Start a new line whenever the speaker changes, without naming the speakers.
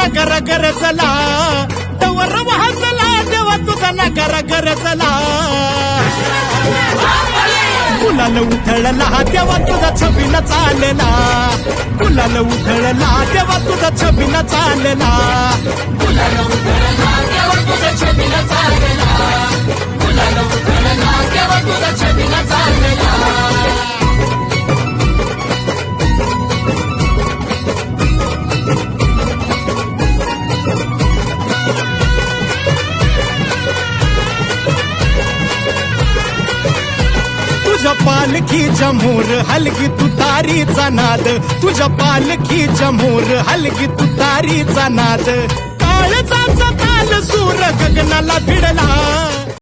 नकार गरजला तवर वाजला देवा तुझा नकार गरजला गुलाल उधळला देवा तुझा छबिना चालला गुलाल उधळला देवा तुझा छबिना चालला गुलाल उधळला देवा तुझा छबिना चालला गुलाल उधळला देवा तुझा छबिना चालला तुझ्या पालखीच्या मोर हलगी तुतारीचा नाद तुझ्या पालखीच्या मोर हलगी तुतारीचा नाद काळजाचा ताल सूर गगनाला भिडला